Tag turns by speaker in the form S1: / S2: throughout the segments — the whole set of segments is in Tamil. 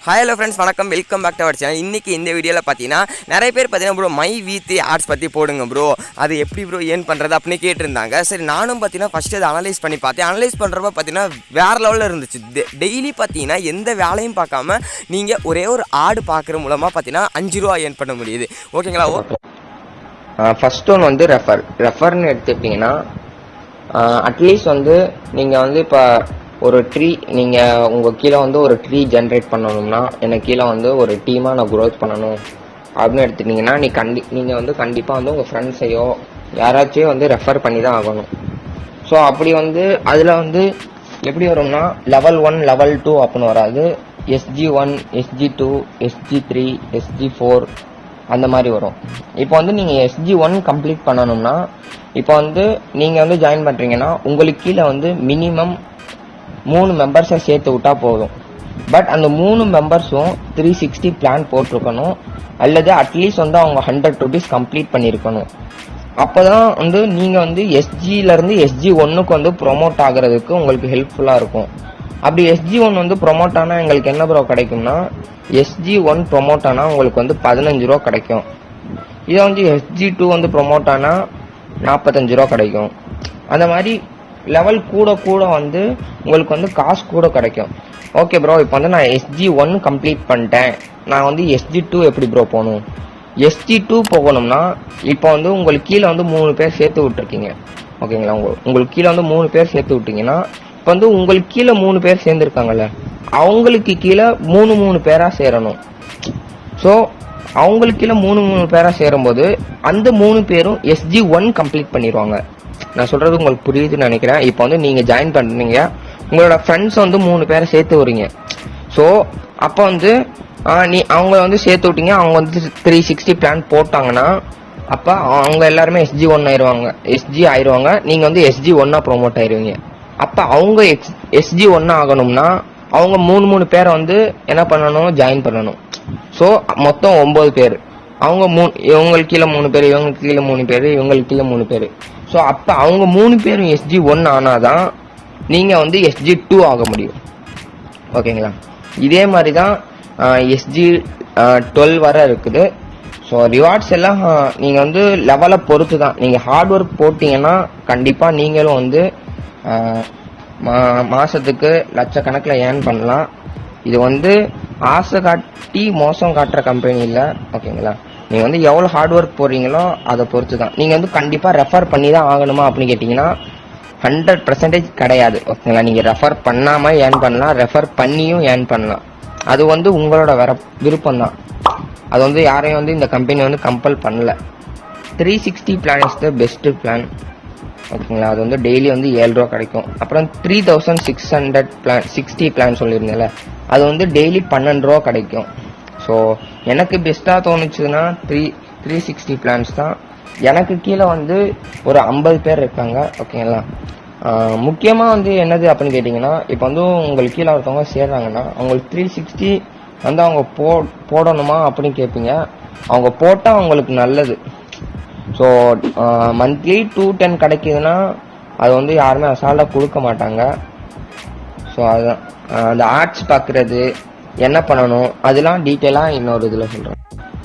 S1: Hi hello friends, வணக்கம், welcome back to our channel. இன்னைக்கு இந்த வீடியோவில் பார்த்தீங்கன்னா நிறைய பேர் பார்த்தீங்கன்னா ப்ரோ மை வீத் ஆட்ஸ் பற்றி போடுங்க ப்ரோ, அது எப்படி ப்ரோ ஏன் பண்ணுறது அப்படின்னு கேட்டிருந்தாங்க. சரி, நானும் பார்த்தீங்கன்னா ஃபஸ்ட்டு அதை அனலைஸ் பண்ணி பார்த்தேன். அனலைஸ் பண்ணுறப்ப பார்த்தீங்கன்னா வேறு லெவலில் இருந்துச்சு. டெய்லி பார்த்தீங்கன்னா எந்த வேலையும் பார்க்காம நீங்கள் ஒரே ஒரு ஆடு பார்க்குற மூலமாக பார்த்தீங்கன்னா 5 ரூபா ஏர்ன் பண்ண முடியுது. ஓகேங்களா?
S2: ஃபர்ஸ்ட் ஒன் வந்து ரெஃபர்னு எடுத்துக்கிட்டிங்கன்னா அட்லீஸ்ட் வந்து நீங்கள் வந்து இப்போ ஒரு ட்ரீ நீங்கள் உங்கள் கீழே வந்து ஒரு ட்ரீ ஜென்ரேட் பண்ணணும்னா எனக்கு கீழே வந்து ஒரு டீமாக நான் க்ரோத் பண்ணணும் அப்படின்னு எடுத்துட்டிங்கன்னா நீங்கள் வந்து கண்டிப்பாக வந்து உங்கள் ஃப்ரெண்ட்ஸையோ யாராச்சும் வந்து ரெஃபர் பண்ணி தான் ஆகணும். ஸோ அப்படி வந்து அதில் வந்து எப்படி வரும்னா லெவல் 1 லெவல் 2 அப்படின்னு வராது. SG1 SG2 SG3 SG4 அந்த மாதிரி வரும். இப்போ வந்து நீங்கள் SG1 கம்ப்ளீட் பண்ணணும்னா இப்போ வந்து நீங்கள் வந்து ஜாயின் பண்ணுறீங்கன்னா உங்களுக்கு கீழே வந்து மினிமம் 3 மெம்பர்ஸை சேர்த்து விட்டா போதும். பட் அந்த 3 மெம்பர்ஸும் 360 பிளான் போட்டிருக்கணும், அல்லது அட்லீஸ்ட் வந்து அவங்க 100 rupees கம்ப்ளீட் பண்ணியிருக்கணும். அப்போதான் வந்து நீங்கள் வந்து SGலேருந்து SG1க்கு வந்து ப்ரொமோட் ஆகிறதுக்கு உங்களுக்கு ஹெல்ப்ஃபுல்லாக இருக்கும். அப்படி SG1 வந்து ப்ரொமோட் ஆனால் எங்களுக்கு என்ன ப்ரோ கிடைக்கும்னா, SG1 ப்ரொமோட் ஆனால் உங்களுக்கு வந்து 15 ரூபா கிடைக்கும். இதை வந்து SG2 வந்து ப்ரொமோட் ஆனால் 45 ரூபா கிடைக்கும். அந்த மாதிரி லெவல் கூட கூட வந்து உங்களுக்கு வந்து காசு கூட கிடைக்கும். ஓகே ப்ரோ, இப்போ வந்து நான் SG1 கம்ப்ளீட் பண்ணிட்டேன், நான் வந்து SG2 எப்படி ப்ரோ போகணும்? SG2 போகணும்னா இப்போ வந்து உங்களுக்கு கீழே வந்து 3 பேர் சேர்த்து விட்டுருக்கீங்க. ஓகேங்களா? உங்களுக்கு கீழே வந்து 3 பேர் சேர்த்து விட்டீங்கன்னா இப்போ வந்து உங்களுக்கு கீழே 3 பேர் சேர்ந்துருக்காங்கல்ல, அவங்களுக்கு கீழே 3 பேராக சேரணும். ஸோ அவங்களுக்கு கீழே 3 பேராக சேரும்போது அந்த 3 பேரும் SG1 கம்ப்ளீட் பண்ணிடுவாங்க. நான் சொல்கிறது உங்களுக்கு புரியுதுன்னு நினைக்கிறேன். இப்போ வந்து நீங்கள் ஜாயின் பண்ணுறீங்க, உங்களோட ஃப்ரெண்ட்ஸ் வந்து 3 பேரை சேர்த்து வரீங்க. ஸோ அப்போ வந்து அவங்கள வந்து சேர்த்து விட்டீங்க, அவங்க வந்து 360 பிளான் போட்டாங்கன்னா அப்போ அவங்க எல்லாருமே SG1 ஆயிடுவாங்க, SG ஆயிடுவாங்க. நீங்கள் வந்து SG1 ப்ரொமோட் ஆயிடுவீங்க. அப்போ அவங்க SG1 ஆகணும்னா அவங்க 3 பேரை வந்து என்ன பண்ணணும்? ஜாயின் பண்ணணும். ஸோ மொத்தம் 9 பேர். அவங்க இவங்களுக்கு கீழே 3 பேர், இவங்களுக்கு கீழே 3 பேர், இவங்களுக்கு கீழே 3 பேர். ஸோ அப்போ அவங்க 3 பேரும் SG1 ஆனாதான் நீங்கள் வந்து SG2 ஆக முடியும். ஓகேங்களா? இதே மாதிரி தான் SG12 வர இருக்குது. ஸோ ரிவார்ட்ஸ் எல்லாம் நீங்கள் வந்து லெவலை பொறுத்து தான். நீங்கள் ஹார்ட் ஒர்க் போட்டிங்கன்னா கண்டிப்பாக நீங்களும் வந்து மாதத்துக்கு லட்சக்கணக்கில் ஏர்ன் பண்ணலாம். இது வந்து ஆசை காட்டி மோசம் காட்டுற கம்பெனி இல்லை. ஓகேங்களா? நீங்கள் வந்து எவ்வளோ ஹார்ட் ஒர்க் போடுறீங்களோ அதை பொறுத்து தான். நீங்கள் வந்து கண்டிப்பாக ரெஃபர் பண்ணி தான் ஆகணுமா அப்படின்னு கேட்டிங்கன்னா 100% கிடையாது. ஓகேங்களா? நீங்கள் ரெஃபர் பண்ணாமல் ஏர்ன் பண்ணலாம், ரெஃபர் பண்ணியும் ஏர்ன் பண்ணலாம். அது வந்து உங்களோட விருப்பம் தான். அது வந்து யாரையும் வந்து இந்த கம்பெனி வந்து கம்பல் பண்ணல. 360 plan is the best plan. ஓகேங்களா? அது வந்து டெய்லி வந்து 7 ரூபா கிடைக்கும். அப்புறம் 3600 பிளான் 60 பிளான் சொல்லியிருந்தேன்ல, அது வந்து டெய்லி 12 ரூபா கிடைக்கும். ஸோ எனக்கு பெஸ்ட்டாக தோணுச்சுன்னா 360 பிளான்ஸ் தான். எனக்கு கீழே வந்து ஒரு 50 பேர் இருக்காங்க. ஓகேங்களா? முக்கியமாக வந்து என்னது அப்படின்னு கேட்டிங்கன்னா, இப்போ வந்து உங்களுக்கு கீழே ஒருத்தவங்க சேர்றாங்கன்னா அவங்களுக்கு 360 வந்து அவங்க போடணுமா அப்படின்னு கேட்பீங்க. அவங்க போட்டால் அவங்களுக்கு நல்லது. ஸோ மந்த்லி 210 கிடைக்குதுன்னா அது வந்து யாருமே அசால்ட்டாக கொடுக்க மாட்டாங்க. ஸோ அதுதான் அந்த ஆர்ட்ஸ் பார்க்குறது என்ன பண்ணணும் அதெல்லாம் டீட்டெயிலாக இன்னொரு இதில் சொல்கிறேன்.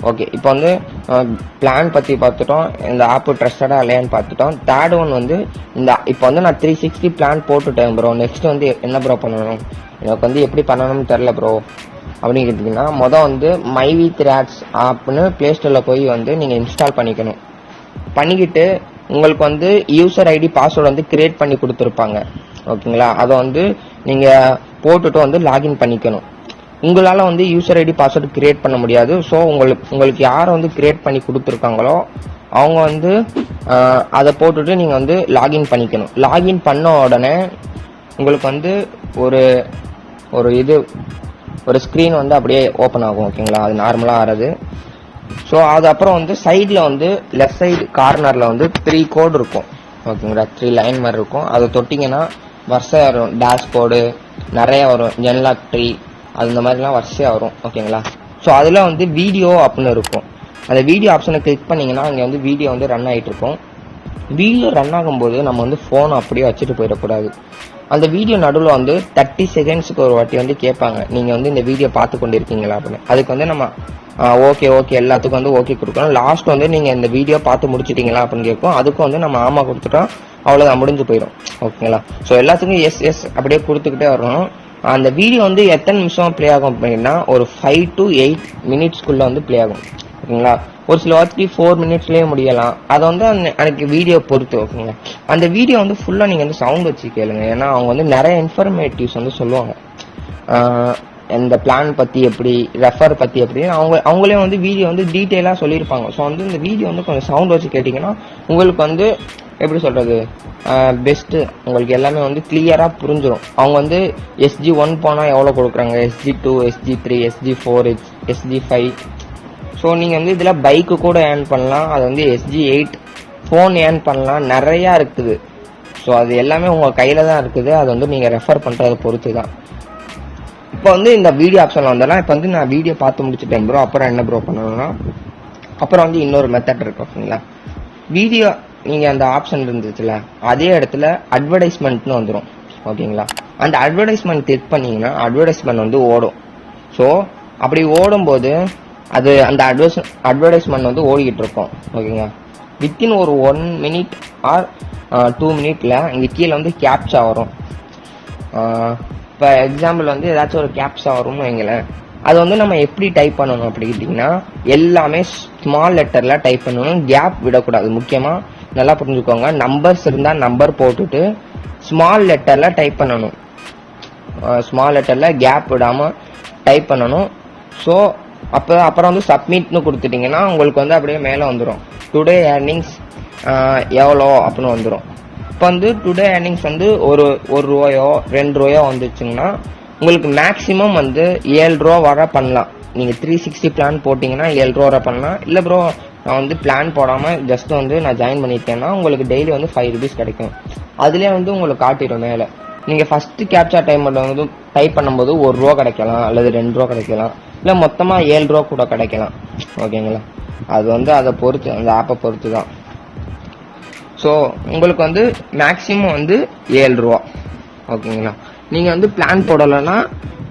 S2: ஓகே, இப்போ வந்து பிளான் பற்றி பார்த்துட்டோம், இந்த ஆப்பு ட்ரஸ்டடாக இல்லையான்னு பார்த்துட்டோம். தேர்ட் ஒன் வந்து இப்போ வந்து நான் 360 பிளான் போட்டுட்டேன் ப்ரோ, நெக்ஸ்ட் வந்து என்ன ப்ரோ பண்ணணும், எனக்கு வந்து எப்படி பண்ணணும்னு தெரில ப்ரோ அப்படின்னு கேட்டிங்கன்னா, வந்து மை வித் ஆட்ஸ் ஆப்னு ப்ளே ஸ்டோரில் போய் வந்து நீங்கள் இன்ஸ்டால் பண்ணிக்கிட்டு உங்களுக்கு வந்து யூசர் ஐடி பாஸ்வேர்டு வந்து கிரியேட் பண்ணி கொடுத்துருப்பாங்க. ஓகேங்களா? அதை வந்து நீங்கள் போட்டுட்டு வந்து லாகின் பண்ணிக்கணும். உங்களால் வந்து யூசர் ஐடி பாஸ்வேர்டு கிரியேட் பண்ண முடியாது. ஸோ உங்களுக்கு யாரை வந்து கிரியேட் பண்ணி கொடுத்துருக்காங்களோ அவங்க வந்து அதை போட்டுட்டு நீங்கள் வந்து லாகின் பண்ணிக்கணும். லாகின் பண்ண உடனே உங்களுக்கு வந்து ஒரு ஸ்க்ரீன் வந்து அப்படியே ஓப்பன் ஆகும். ஓகேங்களா? அது நார்மலாக ஆறது. ஸோ அது அப்புறம் வந்து சைடில் வந்து லெஃப்ட் சைடு கார்னரில் வந்து 3 கோடு இருக்கும். ஓகேங்களா? 3 லைன் மாதிரி இருக்கும். அதை தொட்டிங்கன்னா வரிசையாக வரும். டேஷ்போர்டு நிறைய வரும், ஜென்லாக் ட்ரீ அந்த மாதிரிலாம் வரிசையாக வரும். ஓகேங்களா? ஸோ அதில் வந்து வீடியோ அப்படின்னு இருக்கும். அந்த வீடியோ ஆப்ஷனை கிளிக் பண்ணிங்கன்னா அங்கே வந்து வீடியோ வந்து ரன் ஆகிட்டு இருக்கும். வீடியோ ரன் ஆகும்போது நம்ம வந்து ஃபோனை அப்படியே வச்சுட்டு போயிடக்கூடாது. அந்த வீடியோ நடுவில் வந்து 30 செகண்ட்ஸுக்கு ஒரு வாட்டி வந்து கேட்பாங்க, நீங்கள் வந்து இந்த வீடியோ பார்த்து கொண்டு இருக்கீங்களா அப்படின்னு. அதுக்கு வந்து நம்ம ஓகே எல்லாத்துக்கும் வந்து ஓகே கொடுக்கணும். லாஸ்ட் வந்து நீங்கள் இந்த வீடியோ பார்த்து முடிச்சிட்டிங்களா அப்படின்னு கேட்கும். அதுக்கும் வந்து நம்ம ஆமாம் கொடுத்துட்டோம், அவ்வளோதான், முடிஞ்சு போயிடும். ஓகேங்களா. ஸோ எல்லாத்துக்கும் எஸ் அப்படியே கொடுத்துக்கிட்டே வரணும். அந்த வீடியோ வந்து எத்தனை நிமிஷம் ப்ளே ஆகும் அப்படின்னா ஒரு 5 to 8 மினிட்ஸ்க்குள்ளே வந்து ப்ளே ஆகும். ஓகேங்களா. ஒரு சில வாட்டி 4 மினிட்ஸ்லேயே முடியலாம். அதை வந்து அன்னைக்கு வீடியோ பொறுத்து. ஓகேங்களா. அந்த வீடியோ வந்து ஃபுல்லாக நீங்கள் வந்து சவுண்ட் வச்சு கேளுங்க. ஏன்னா அவங்க வந்து நிறைய இன்ஃபர்மேட்டிவ்ஸ் வந்து சொல்லுவாங்க. இந்த பிளான் பற்றி எப்படி, ரெஃபர் பற்றி எப்படி, அவங்களே வந்து வீடியோ வந்து டீட்டெயிலாக சொல்லியிருப்பாங்க. ஸோ வந்து இந்த வீடியோ வந்து கொஞ்சம் சவுண்ட் வச்சு கேட்டிங்கன்னா உங்களுக்கு வந்து எப்படி சொல்கிறது, பெஸ்ட்டு, உங்களுக்கு எல்லாமே வந்து கிளியராக புரிஞ்சிடும். அவங்க வந்து SG1 போனால் எவ்வளோ கொடுக்குறாங்க, SG2, SG3, SG4, SG5. So நீங்கள் வந்து இதில் பைக்கு கூட ஏர்ன் பண்ணலாம், அது வந்து SG8 ஃபோன் ஏர்ன் பண்ணலாம், நிறையா இருக்குது. ஸோ அது எல்லாமே உங்கள் கையில் தான் இருக்குது. அது வந்து நீங்கள் ரெஃபர் பண்ணுறதை பொறுத்து தான். இப்போ வந்து இந்த வீடியோ ஆப்ஷனில் வந்தோம்னா, இப்போ வந்து நான் வீடியோ பார்த்து முடிச்சுட்டேன் ப்ரோ, அப்புறம் என்ன ப்ரோ பண்ணணும்னா, அப்புறம் வந்து இன்னொரு மெத்தட் இருக்கு. ஓகேங்களா. வீடியோ நீங்கள் அந்த ஆப்ஷன் இருந்துச்சுல, அதே இடத்துல அட்வர்டைஸ்மெண்ட்னு வந்துடும். ஓகேங்களா. அந்த அட்வர்டைஸ்மெண்ட் கிளிக் பண்ணிங்கன்னா அட்வர்டைஸ்மெண்ட் வந்து ஓடும். ஸோ அப்படி ஓடும்போது அது அந்த அட்வர்டைஸ்மெண்ட் வந்து ஓடிக்கிட்டு இருக்கும். ஓகேங்களா. வித்தின் ஒரு 1 minute ஆர் 2 minute இங்கே கீழே வந்து கேப்சா வரும். இப்போ எக்ஸாம்பிள் வந்து ஏதாச்சும் ஒரு கேப்சா வரும்னு வைங்களேன். அது வந்து நம்ம எப்படி டைப் பண்ணணும் அப்படி கேட்டிங்கன்னா, எல்லாமே ஸ்மால் லெட்டரில் டைப் பண்ணணும், கேப் விடக்கூடாது. முக்கியமாக நல்லா புரிஞ்சுக்கோங்க. நம்பர்ஸ் இருந்தால் நம்பர் போட்டுட்டு ஸ்மால் லெட்டரில் டைப் பண்ணணும். ஸ்மால் லெட்டரில் கேப் விடாமல் டைப் பண்ணணும். ஸோ அப்புறம் வந்து சப்மிட்னு கொடுத்துட்டிங்கன்னா உங்களுக்கு வந்து அப்படியே மேலே வந்துடும் டுடே ஏர்னிங்ஸ் எவ்வளோ அப்படின்னு வந்துடும். இப்போ வந்து டுடே ஏர்னிங்ஸ் வந்து ஒரு ரூபாயோ 2 ரூபாயோ வந்துச்சுங்கன்னா உங்களுக்கு மேக்ஸிமம் வந்து 7 ரூபா வர பண்ணலாம். நீங்கள் 360 பிளான் போட்டிங்கன்னா 7 ரூபா வர பண்ணலாம். இல்லை ப்ரோ நான் வந்து பிளான் போடாமல் ஜஸ்ட் வந்து நான் ஜாயின் பண்ணியிருக்கேன்னா உங்களுக்கு டெய்லி வந்து 5 rupees கிடைக்கும். அதுலேயே வந்து உங்களுக்கு காட்டிடும் மேலே. நீங்கள் ஃபஸ்ட்டு கேப்சா டைமில் வந்து டைப் பண்ணும்போது 1 ரூபா கிடைக்கலாம், அல்லது 2 ரூபா கிடைக்கலாம், இல்லை மொத்தமாக 7 ரூபா கூட கிடைக்கலாம். ஓகேங்களா. அது வந்து அதை பொறுத்து, அந்த ஆப்பை பொறுத்து தான். ஸோ உங்களுக்கு வந்து மேக்ஸிமம் வந்து 7 ரூபா. ஓகேங்களா. நீங்கள் வந்து பிளான் போடலைன்னா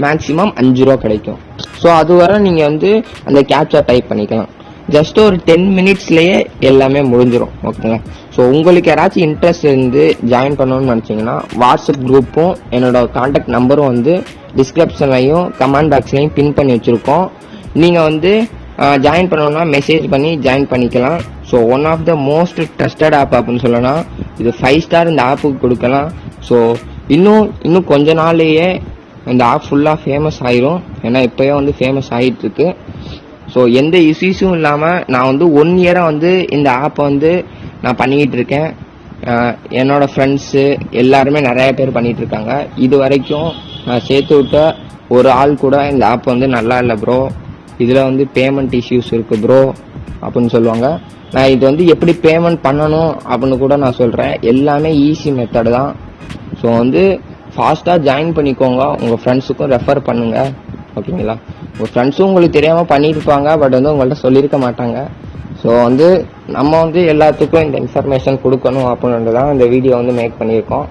S2: மேக்ஸிமம் 5 ரூபா கிடைக்கும். ஸோ அது வரை நீங்கள் வந்து அந்த கேப்சா டைப் பண்ணிக்கலாம். ஜஸ்ட் ஒரு 10 minutesலேயே எல்லாமே முடிஞ்சிடும். ஓகேங்களா. ஸோ உங்களுக்கு யாராச்சும் இன்ட்ரெஸ்ட் இருந்து ஜாயின் பண்ணணும்னு நினச்சிங்கன்னா வாட்ஸ்அப் குரூப்பும் என்னோட கான்டாக்ட் நம்பரும் வந்து டிஸ்கிரிப்ஷன்லையும் கமெண்ட் பாக்ஸ்லையும் பின் பண்ணி வச்சுருக்கோம். நீங்கள் வந்து ஜாயின் பண்ணணும்னா மெசேஜ் பண்ணி ஜாயின் பண்ணிக்கலாம். So one of the most trusted app அப்படின்னு சொல்லலாம். இது 5 star இந்த ஆப்புக்கு கொடுக்கலாம். ஸோ இன்னும் கொஞ்ச நாள்லேயே இந்த ஆப் ஃபுல்லாக ஃபேமஸ் ஆயிரும். ஏன்னா இப்போயே வந்து ஃபேமஸ் ஆகிட்டுருக்கு. ஸோ எந்த இஷ்யூஸும் இல்லாமல் நான் வந்து 1 year வந்து இந்த ஆப்பை வந்து நான் பண்ணிக்கிட்டு இருக்கேன். என்னோடய ஃப்ரெண்ட்ஸு எல்லாருமே நிறைய பேர் பண்ணிகிட்ருக்காங்க. இது வரைக்கும் நான் சேர்த்து விட்ட ஒரு ஆள் கூட இந்த ஆப் வந்து நல்லா இல்லை ப்ரோ, இதில் வந்து பேமெண்ட் இஷ்யூஸ் இருக்குது ப்ரோ அப்படின்னு சொல்லுவாங்க. நான் இது வந்து எப்படி பேமெண்ட் பண்ணணும் அப்படின்னு கூட நான் சொல்கிறேன். எல்லாமே ஈஸி மெத்தடு தான். ஸோ வந்து ஃபாஸ்ட்டாக ஜாயின் பண்ணிக்கோங்க, உங்கள் ஃப்ரெண்ட்ஸுக்கும் ரெஃபர் பண்ணுங்கள். ஓகேங்களா. உங்கள் ஃப்ரெண்ட்ஸும் உங்களுக்கு தெரியாமல் பண்ணியிருப்பாங்க, பட் வந்து உங்கள்கிட்ட சொல்லியிருக்க மாட்டாங்க. ஸோ வந்து நம்ம வந்து எல்லாத்துக்கும் இந்த இன்ஃபர்மேஷன் கொடுக்கணும் அப்படின்ட்டு தான் இந்த வீடியோ வந்து மேக் பண்ணியிருக்கோம்.